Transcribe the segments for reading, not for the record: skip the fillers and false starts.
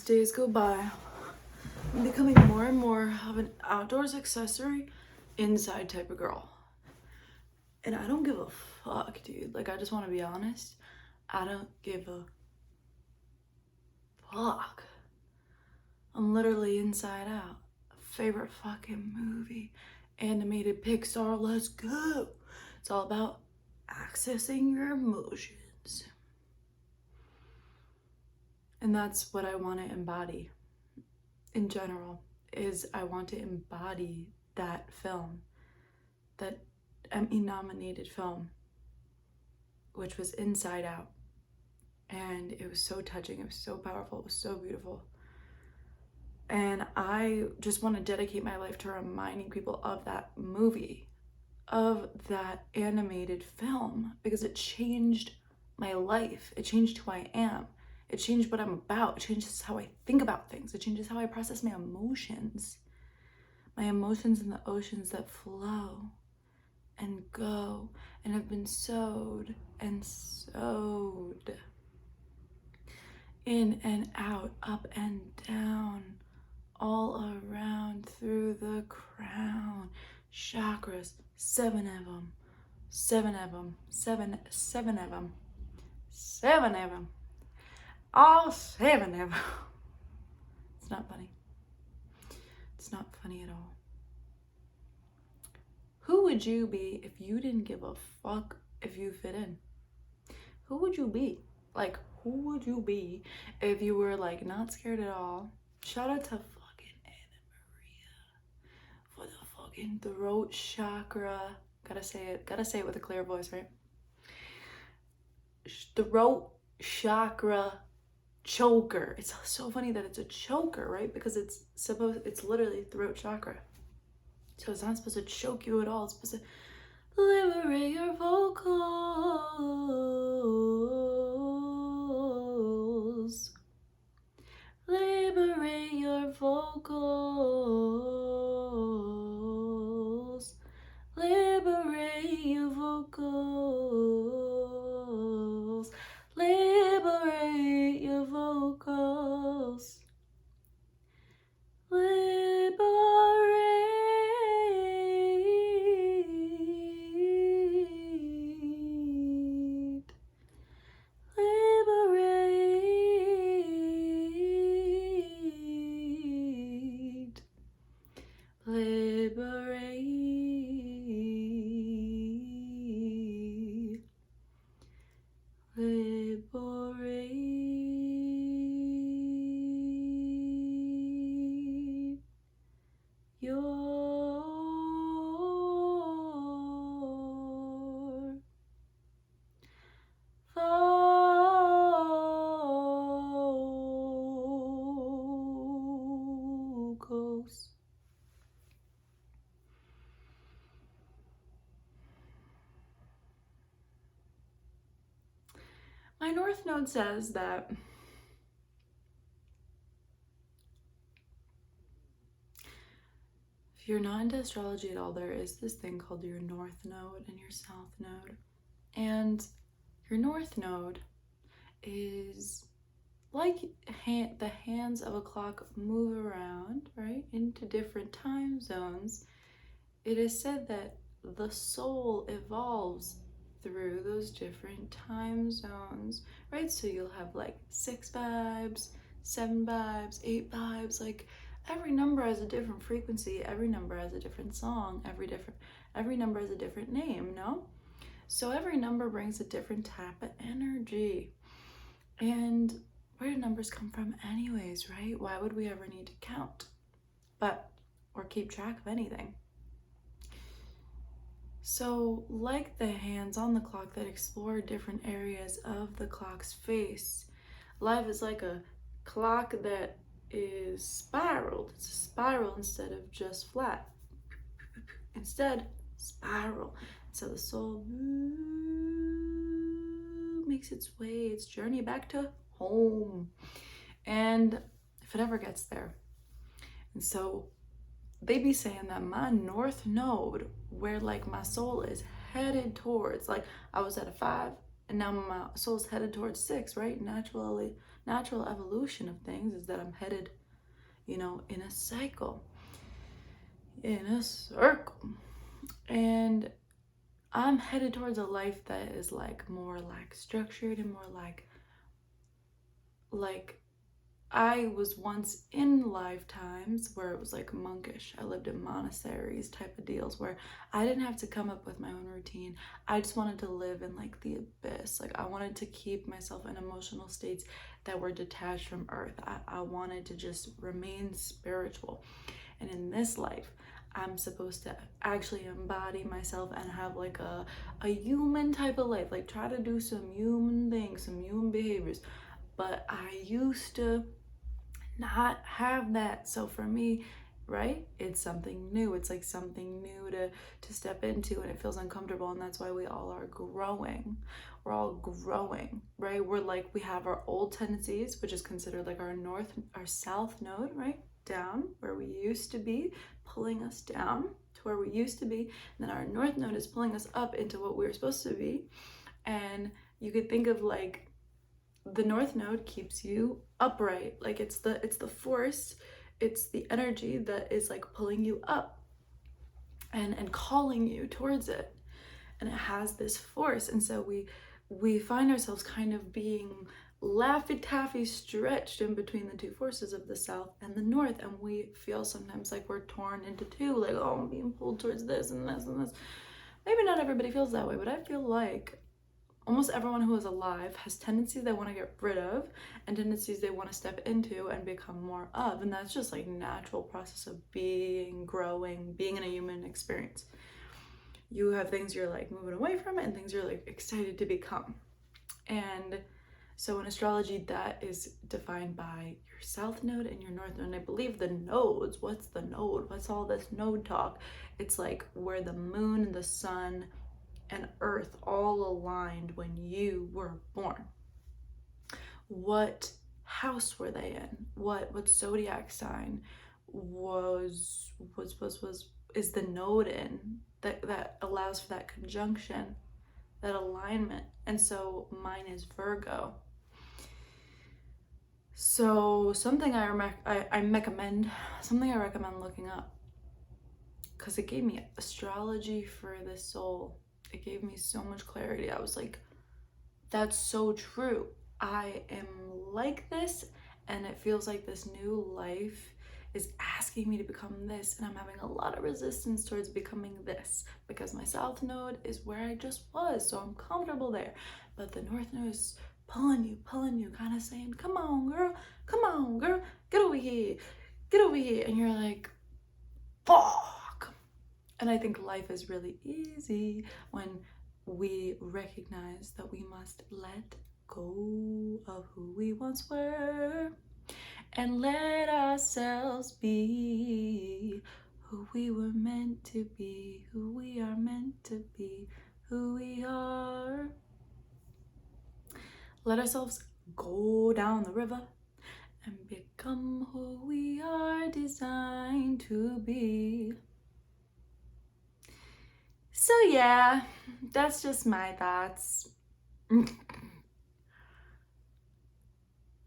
days go by, I'm becoming more and more of an outdoors accessory inside type of girl. And I don't give a fuck, dude. Like, I just want to be honest. I don't give a fuck. I'm literally inside out. Favorite fucking movie. Animated Pixar, let's go. It's all about accessing your emotions. And that's what I want to embody in general, is I want to embody that film, that Emmy nominated film, which was Inside Out. And it was so touching, it was so powerful, it was so beautiful. And I just want to dedicate my life to reminding people of that movie, of that animated film, because it changed my life. It changed who I am. It changed what I'm about. It changes how I think about things. It changes how I process my emotions. My emotions in the oceans that flow and go and have been sowed and sowed in and out, up and down, all around through the crown. Chakras, seven of them, seven of them, seven of them, seven of them, all seven of them. It's not funny. It's not funny at all. Who would you be if you didn't give a fuck if you fit in? Who would you be? Like, who would you be if you were like not scared at all? Shout out to fucking Anna Maria for the fucking throat chakra. Gotta say it with a clear voice, right? Throat chakra choker. It's so funny that it's a choker, right? Because it's literally throat chakra. So it's not supposed to choke you at all. It's supposed to liberate your vocals. Liberate your vocals. Liberate your vocals. Liberate your vocals. My North Node says that if you're not into astrology at all, there is this thing called your North Node and your South Node. And your North Node is like the hands of a clock move around, right, into different time zones. It is said that the soul evolves through those different time zones, right? So you'll have like 6 vibes, 7 vibes, 8 vibes. Like, every number has a different frequency, every number has a different song, every number has a different name, no? So every number brings a different type of energy. And where do numbers come from anyways, right? Why would we ever need to count or keep track of anything? So, like the hands on the clock that explore different areas of the clock's face, life is like a clock that is spiraled. It's a spiral instead of just flat. Instead, spiral. So the soul makes its journey back to home. And if it ever gets there. And so they be saying that my North Node, where like my soul is headed towards, like I was at a 5 and now my soul's headed towards 6, right? natural evolution of things is that I'm headed, you know, in a cycle, in a circle. And I'm headed towards a life that is like more like structured and more like I was once in lifetimes where it was like monkish. I lived in monasteries type of deals where I didn't have to come up with my own routine. I just wanted to live in like the abyss. Like I wanted to keep myself in emotional states that were detached from earth. I wanted to just remain spiritual. And in this life, I'm supposed to actually embody myself and have like a human type of life. Like try to do some human things, some human behaviors. But I used to not have that. So for me, right, it's something new. It's like something new to step into, and it feels uncomfortable. And that's why we all are growing. We're all growing, right? We're like, we have our old tendencies, which is considered like our south node, right, down where we used to be, pulling us down to where we used to be. And then our north node is pulling us up into what we're supposed to be. And you could think of like the north node keeps you upright. Like it's the force, it's the energy that is like pulling you up and calling you towards it. And it has this force. And so we find ourselves kind of being Laffy Taffy stretched in between the two forces of the south and the north. And we feel sometimes like we're torn into two, like, oh, I'm being pulled towards this and this and this. Maybe not everybody feels that way, but I feel like almost everyone who is alive has tendencies they want to get rid of and tendencies they want to step into and become more of. And that's just like natural process of being, growing, being in a human experience. You have things you're like moving away from and things you're like excited to become. And so in astrology, that is defined by your south node and your north node. And I believe the nodes, what's the node? What's all this node talk? It's like where the moon and the sun and earth all aligned when you were born. What house were they in? What zodiac sign was is the node in that allows for that conjunction, that alignment? And so mine is Virgo. So something I recommend looking up, because it gave me astrology for the soul. It gave me so much clarity. I was like, that's so true. I am like this, and it feels like this new life is asking me to become this, and I'm having a lot of resistance towards becoming this because my south node is where I just was, so I'm comfortable there. But the north node is pulling you, kind of saying, come on, girl, get over here, and you're like, fuck. And I think life is really easy when we recognize that we must let go of who we once were and let ourselves be who we were meant to be, who we are meant to be, who we are. Let ourselves go down the river and become who we are designed to be. So yeah, that's just my thoughts.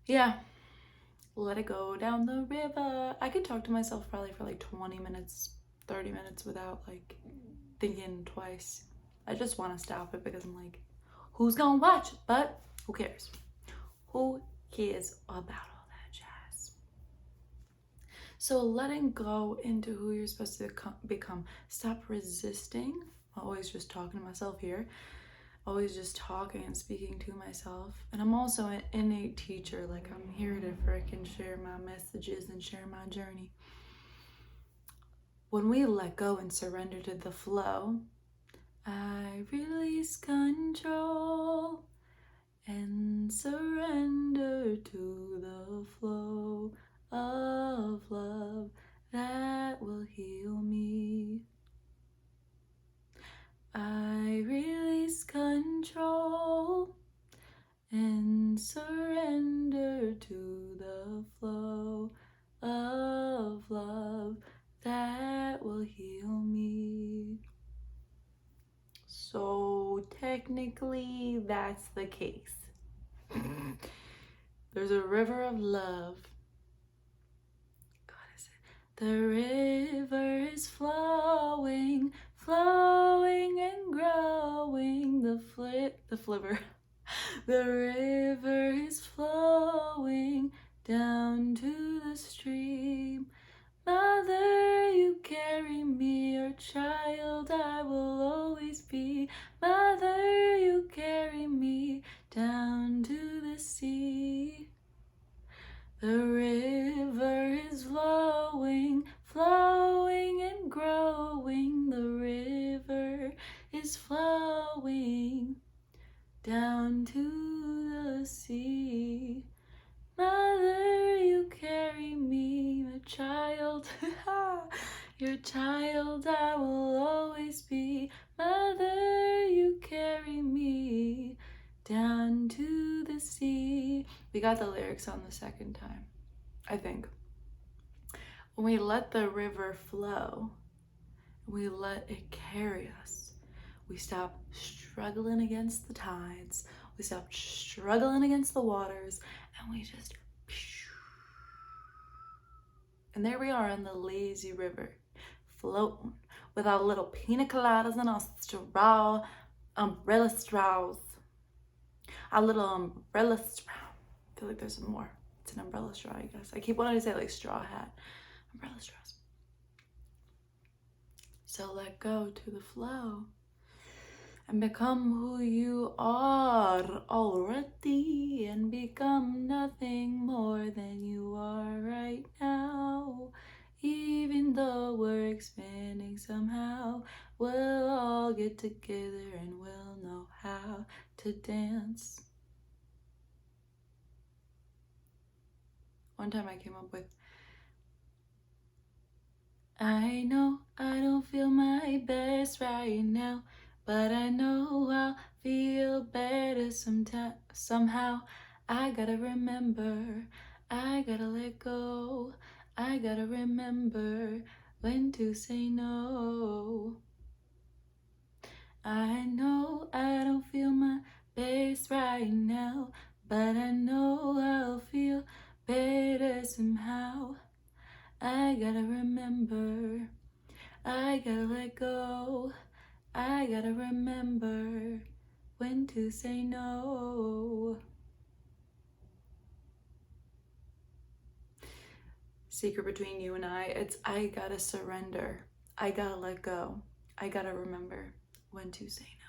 Yeah, let it go down the river. I could talk to myself probably for like 20 minutes, 30 minutes without like thinking twice. I just want to stop it because I'm like, who's gonna watch? But who cares? Who cares about all that jazz? So letting go into who you're supposed to become. Stop resisting. I'm always just talking to myself here. Always just talking and speaking to myself. And I'm also an innate teacher. Like I'm here to frickin' share my messages and share my journey. When we let go and surrender to the flow, I release control and surrender to the flow of love that will heal me. I release control and surrender to the flow of love that will heal me. So technically that's the case. There's a river of love. God, is it? The river is flowing, flowing and growing. The flipper. The river is flowing down to the stream. Mother, you carry me, your child I will always be. Mother, you carry me down to the sea. The river is flowing, flowing and growing. The river is flowing down to the sea. Mother, you carry me, my child. Your child I will always be. Mother, you carry me down to the sea. We got the lyrics on the second time, I think. When we let the river flow, we let it carry us, we stop struggling against the tides, we stop struggling against the waters, and we just, and there we are on the lazy river, floating with our little pina coladas and our straw, umbrella straws. Our little umbrella straw. I feel like there's some more. It's an umbrella straw, I guess. I keep wanting to say like straw hat. Umbrella straws. So let go to the flow and become who you are already, and become nothing more than you are right now. Even though we're expanding somehow, we'll all get together and we'll know how to dance. One time I came up with, I know I don't feel my best right now, but I know I'll feel better somehow. I gotta remember, I gotta let go, I gotta remember when to say no. I know I don't feel my best right now, but I know I'll feel better somehow. I gotta remember, I gotta let go, I gotta remember when to say no. Secret between you and it's I gotta surrender, I gotta let go, I gotta remember when to say no.